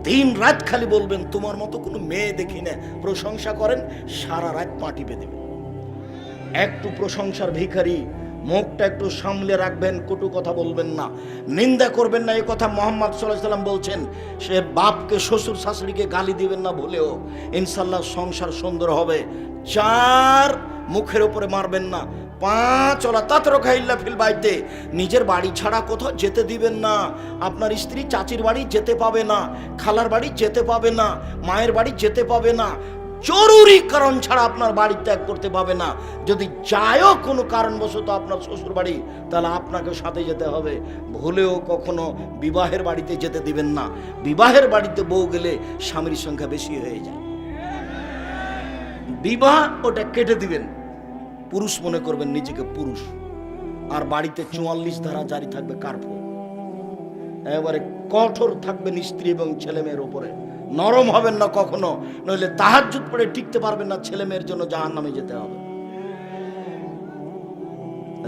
দিন রাত খালি বলবেন তোমার মতো কোনো মেয়ে দেখি না, প্রশংসা করেন, সারা রাত পাটি পেয়ে দেবেন। একটু প্রশংসার ভিখারি, মুখটা একটু সামলে রাখবেন, কটু কথা বলবেন না, নিন্দা করবেন না। এই কথা মুহাম্মদ সাল্লাল্লাহু আলাইহি ওয়াসাল্লাম বলছেন। সে বাপকে, শ্বশুর শাশুড়িকে গালি দিবেন না ভুলেও, ইনশাআল্লাহ সংসার সুন্দর হবে। 4, মুখের উপরে মারবেন না। 5, ওলা তাতরুকা ইল্লা ফিল বাইতে, নিজের বাড়ি ছাড়া কোথাও যেতে দিবেন না। আপনার স্ত্রী চাচির বাড়ি যেতে পাবে না, খালার বাড়ি যেতে পাবে না, মায়ের বাড়ি যেতে পাবে না, জরুরি কারণ ছাড়া আপনার বাড়ি ত্যাগ করতে পাবে না। যদি যায়ও কোনো কারণবশত আপনার শ্বশুর বাড়ি, তাহলে আপনাকে সাথে যেতে হবে। ভুলেও কখনো বিবাহের বাড়িতে যেতে দিবেন না। বিবাহের বাড়িতে বউ গেলে স্বামীর সংখ্যা বেশি হয়ে যায়। বিবাহ ওটা কেটে দিবেন, পুরুষ মনে করবেন নিজেকে পুরুষ। আর বাড়িতে 44 ধারা জারি থাকবে, কারফু। এবারে কঠোর থাকবেন স্ত্রী এবং ছেলে মেয়ের উপরে, নরম হবেন না কখনো, নইলে তাহাজ্জুদ পড়ে টিকতে পারবেন না, ছেলে মেয়ের জন্য জাহান্নামে যেতে হবে।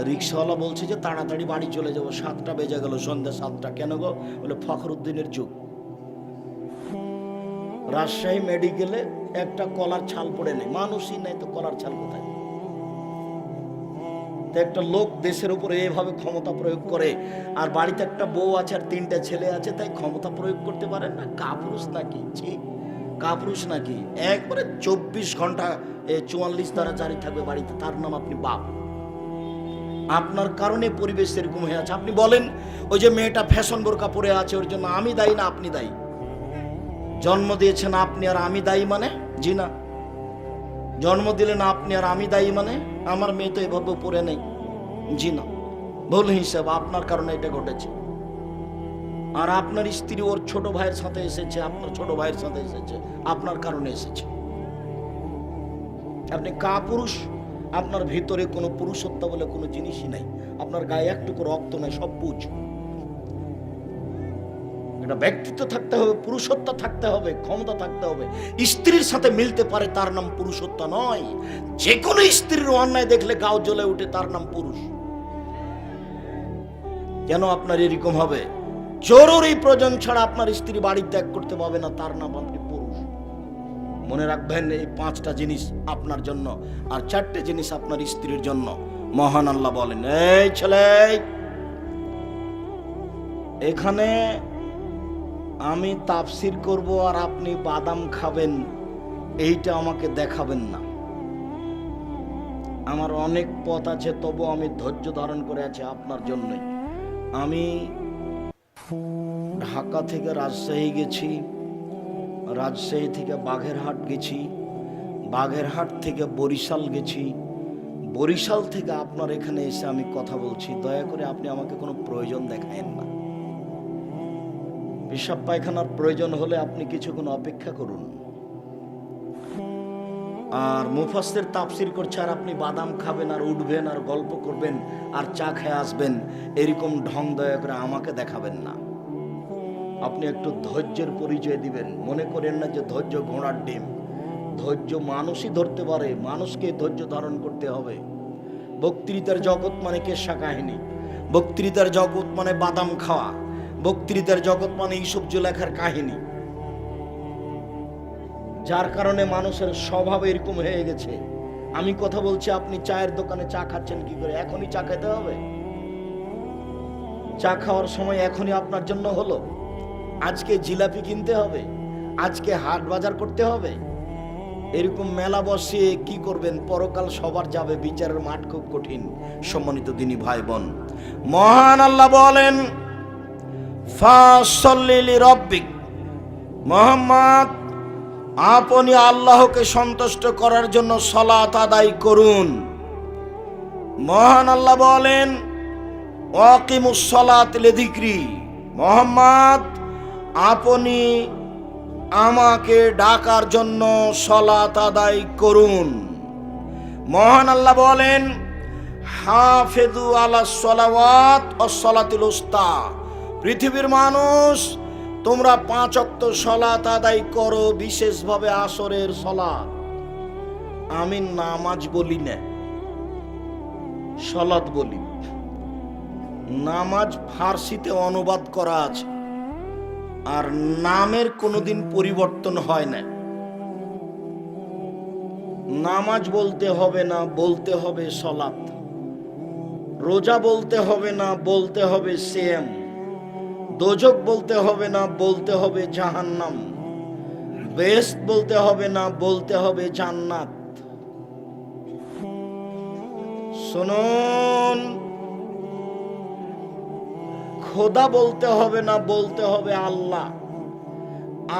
রিক্সাওয়ালা বলছে যে তাড়াতাড়ি বাড়ি চলে যাবো, 7টা বেজে গেল, সন্ধ্যা 7টা। কেন গো? বলে ফখরুদ্দিনের যুগ। রাজশাহী মেডিকেলে একটা কলার ছাল পড়ে নেই, মানুষই নাই তো কলার ছাল কোথায়? একটা লোক দেশের উপরে এভাবে ক্ষমতা প্রয়োগ করে, আর বাড়িতে একটা বউ আছে আর 3টা ছেলে আছে, তাই ক্ষমতা প্রয়োগ করতে পারেন না? কাপুরুষ নাকি? কাপুরুষ নাকি? একবারে 24 ঘন্টা 44 ধারা জারি থাকবে বাড়িতে, তার নাম আপনি বাপ। আপনার কারণে পরিবেশ এরকম হয়ে আছে। আপনি বলেন ওই যে মেয়েটা ফ্যাশন বোরকা পরে আছে, ওর জন্য আমি দায়ী না আপনি দায়ী? জন্ম দিয়েছেন আপনি আর আমি দায়ী মানে? জি না। জন্ম দিলেন আপনি আর আমি দায়ী মানে? আমার মেয়ে তো এভাবে পড়ে নেই। জি না। ভুল হিসাব, আপনার কারণে এটা ঘটেছে। আর আপনার স্ত্রী ওর ছোট ভাইয়ের সাথে এসেছে, আপনার ছোট ভাইয়ের সাথে এসেছে, আপনার কারণে এসেছে। আপনি কাপুরুষ। আপনার ভিতরে কোনো পুরুষত্ব বলে কোনো জিনিসই নাই, আপনার গায়ে একটুকু রক্ত নাই, সব পুজ। একটা ব্যক্তিত্ব থাকতে হবে, পুরুষত্ব থাকতে হবে, ক্ষমতা থাকতে হবে। স্ত্রীর সাথে মিলতে পারে, তার নাম পুরুষত্ব নয়। যে কোনো স্ত্রীর অন্যায় দেখলে গাও জ্বলে উঠে, তার নাম পুরুষ। কেন আপনার এরকম হবে? জরুরি প্রয়োজন ছাড়া আপনার স্ত্রী বাড়ি ত্যাগ করতে পারবে না, তার নাম আপনি পুরুষ। মনে রাখবেন, এই 5টা জিনিস আপনার জন্য, আর 4টে জিনিস আপনার স্ত্রীর জন্য। মহান আল্লাহ বলেন, এই ছেলে, এখানে আমি তাফসির করব আর আপনি বাদাম খাবেন, এইটা আমাকে দেখাবেন না। আমার অনেক পথ আছে, তবু আমি ধৈর্য ধারণ করে আছি আপনার জন্যই। আমি ঢাকা থেকে রাজশাহী গেছি, রাজশাহী থেকে বাগেরহাট গেছি, বাগেরহাট থেকে বরিশাল গেছি, বরিশাল থেকে আপনার এখানে এসে আমি কথা বলছি। দয়া করে আপনি আমাকে কোনো প্রয়োজন দেখায়েন না। পেশাব পায়খানার প্রয়োজন হলে আপনি কিছুক্ষণ অপেক্ষা করুন। আর মুফাসসির তাফসীর করছে আর আপনি বাদাম খাবেন আর উঠবেন আর গল্প করবেন আর চা খেয়ে আসবেন, এরকম ঢং দয়া করে আমাকে দেখাবেন না। আপনি একটু ধৈর্যের পরিচয় দিবেন। মনে করেন না যে ধৈর্য ঘোড়ার ডিম। ধৈর্য মানুষই ধরতে পারে, মানুষকে ধৈর্য ধারণ করতে হবে। বক্তৃতার জগৎ মানে কেশা কাহিনী, বক্তৃতার জগৎ মানে বাদাম খাওয়া, বক্তৃতার জগৎ মানে ইসবজু লেখার কাহিনী, যার কারণে মানুষের স্বভাব এরকম হয়ে গেছে। আমি কথা বলছি, আপনি চায়ের দোকানে চা খাচ্ছেন কি করে? এখনই চা খেতে হবে? চা খাওয়ার সময় এখনই আপনার জন্য হলো? আজকে জিলাপি কিনতে হবে, আজকে হাট বাজার করতে হবে? এরকম মেলা বসিয়ে কি করবেন? পরকাল সবার যাবে, বিচারের মাঠ খুব কঠিন। সম্মানিত দিনী ভাই বোন, মহান আল্লাহ বলেন, ফাসল্লি লিরাব্বিক, মুহাম্মদ আপনি আল্লাহকে সন্তুষ্ট করার জন্য সালাত আদায় করুন। মহান আল্লাহ বলেন, ওয়াকিমুস সালাত লিযিকরি, মুহাম্মদ আপনি আমাকে ডাকার জন্য সালাত আদায় করুন। মহান আল্লাহ বলেন, হাফিজু আলাস সালাওয়াত ওয়াস সালাতুল উস্তা, পৃথিবীর মানুষ তোমরা 5 ওয়াক্ত সালাত আদায় করো, বিশেষভাবে আসরের সালাত। আমি নামাজ বলি না, সালাত বলি। নামাজ ফার্সিতে অনুবাদ করা আছে, আর নামের কোনোদিন পরিবর্তন হয় না। নামাজ বলতে হবে না, বলতে হবে সালাত। রোজা বলতে হবে না, বলতে হবে সিয়াম। দোজক বলতে হবে না, বলতে হবে জাহান্নাম। বেহেশত বলতে হবে না, বলতে হবে জান্নাত। শুনুন, খোদা বলতে হবে না, বলতে হবে আল্লাহ।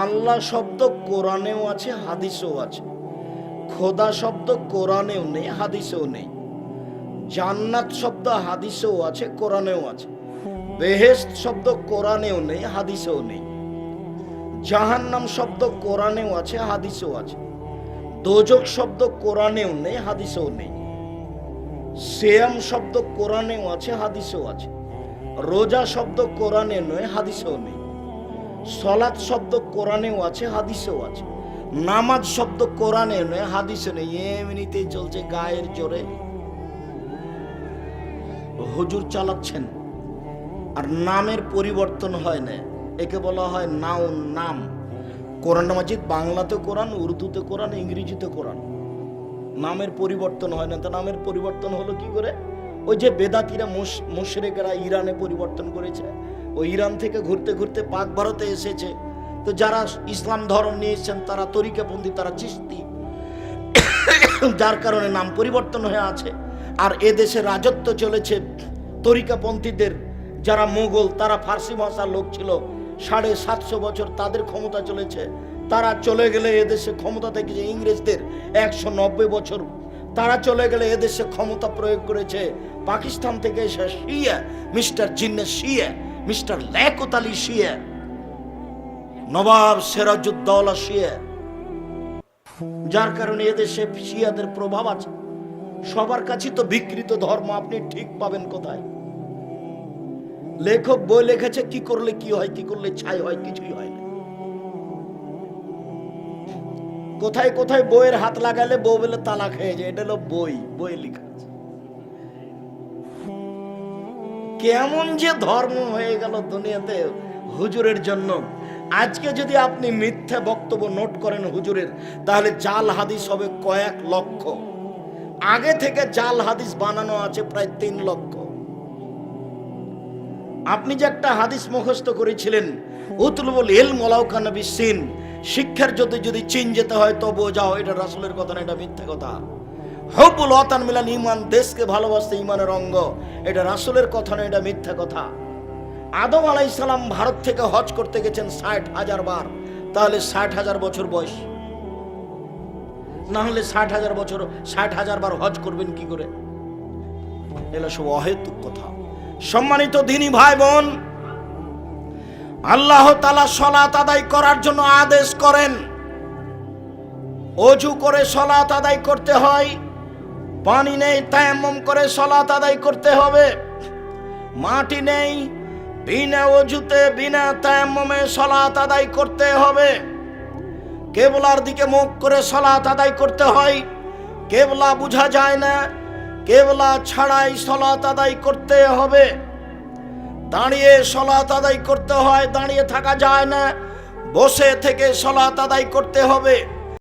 আল্লাহ শব্দ কোরআনেও আছে, হাদিসেও আছে। খোদা শব্দ কোরআনেও নেই, হাদিসেও নেই। জান্নাত শব্দ হাদিসেও আছে, কোরআনেও আছে। বেহেশত শব্দ কোরআনেও নেই, হাদিসেও নেই। জাহান্নাম শব্দ কোরআনেও আছে, হাদিসেও আছে। দোজক শব্দ কোরআনেও নেই, হাদিসেও নেই। সিয়াম শব্দ কোরআনেও আছে, হাদিসেও আছে। রোজা শব্দ কোরআনে নয়, হাদিসেও নেই। সালাত শব্দ কোরআনেও আছে, হাদিসেও আছে। নামাজ শব্দ কোরআনে নয়, হাদিসে নেই। এমনিতেই চলছে গায়ের জোরে, হুজুর চালাচ্ছেন, আর নামের পরিবর্তন হয় না। একে বলা হয় নাউন, নাম। কোরআন মাজিদ বাংলাতে কোরআন, উর্দুতে কোরআন, ইংরেজিতে কোরআন। নামের পরিবর্তন হয় না। তা নামের পরিবর্তন হলো কি করে? ওই যে বেদাতিরা, মুশরিকরা ইরানে পরিবর্তন করেছে। ওই ইরান থেকে ঘুরতে ঘুরতে পাক ভারতে এসেছে। তো যারা ইসলাম ধর্ম নিয়েছেন তারা তরিকাপন্থী, তারা চিশতি, যার কারণে নাম পরিবর্তন হয়ে আছে। আর এদেশে রাজত্ব চলেছে তরিকাপন্থীদের। যারা মোগল, তারা ফার্সি ভাষার লোক ছিল, 750 বছর তাদের ক্ষমতা চলেছে। তারা চলে গেলে এদেশে ক্ষমতা থেকেছে ইংরেজদের 190 বছর। তারা চলে গেলে এদেশে ক্ষমতা প্রয়োগ করেছে পাকিস্তান থেকে এসে শিয়া, মিস্টার জিন্নে শিয়া, মিস্টার লিয়াকত আলী শিয়া, নবাব সিরাজউদ্দৌলা শিয়া। যার কারণে এদেশে শিয়াদের প্রভাব আছে। সবার কাছে তো বিকৃত ধর্ম, আপনি ঠিক পাবেন কোথায়? লেখক বই লিখেছে, কি করলে কি হয়, কি করলে ছাই হয়, কিছুই হয় না। কোথায় কোথায় বইয়ের হাত লাগালে বউ বলে তালাক হয়ে যায়। এটা হলো বই, বই লেখা আছে। কেমন যে ধর্ম হয়ে গেল দুনিয়াতে হুজুরের জন্য। আজকে যদি আপনি মিথ্যা বক্তব্য নোট করেন হুজুরের, তাহলে জাল হাদিস হবে কয়েক লক্ষ। আগে থেকে জাল হাদিস বানানো আছে প্রায় 3 লক্ষ। আপনি যে একটা হাদিস মুখস্থ করেছিলেন, উতলুবুল ইলম ওয়ালাউ কানা বিসিন, শিক্ষার যদি চীন যেতে হয় তবুও যাও, এটা রাসূলের কথা না, এটা মিথ্যা কথা। হুব্বুল ওয়াতান মিনাল ঈমান, দেশকে ভালোবাসতে ঈমানের অঙ্গ, এটা রাসূলের কথা না, এটা মিথ্যা কথা। আদম আলাইহিস সালাম ভারত থেকে হজ করতে গেছেন 60,000 বার, তাহলে 60,000 বছর বয়স, না হলে 60,000 বছর 60,000 বার হজ করবেন কি করে? এগুলো সব অহেতুক কথা। সম্মানিত দিনী ভাই বোন, আল্লাহ তাআলা সালাত আদায় করার জন্য আদেশ করেন। ওযু করে সালাত আদায় করতে হয়, পানি নেই তায়াম্মুম করে সালাত আদায় করতে হবে। মাটি নেই, বিনা ওযুতে বিনা তায়াম্মুমে সালাত আদায় করতে হবে। কিবলার দিকে মুখ করে সালাত আদায় করতে হয়। কিবলা বোঝা যায় না, কিবলা ছাড়াই সালাত আদায় করতে হবে। দাঁড়িয়ে সালাত আদায় করতে হয়, দাঁড়িয়ে থাকা যায় না, বসে থেকে সালাত আদায় করতে হবে।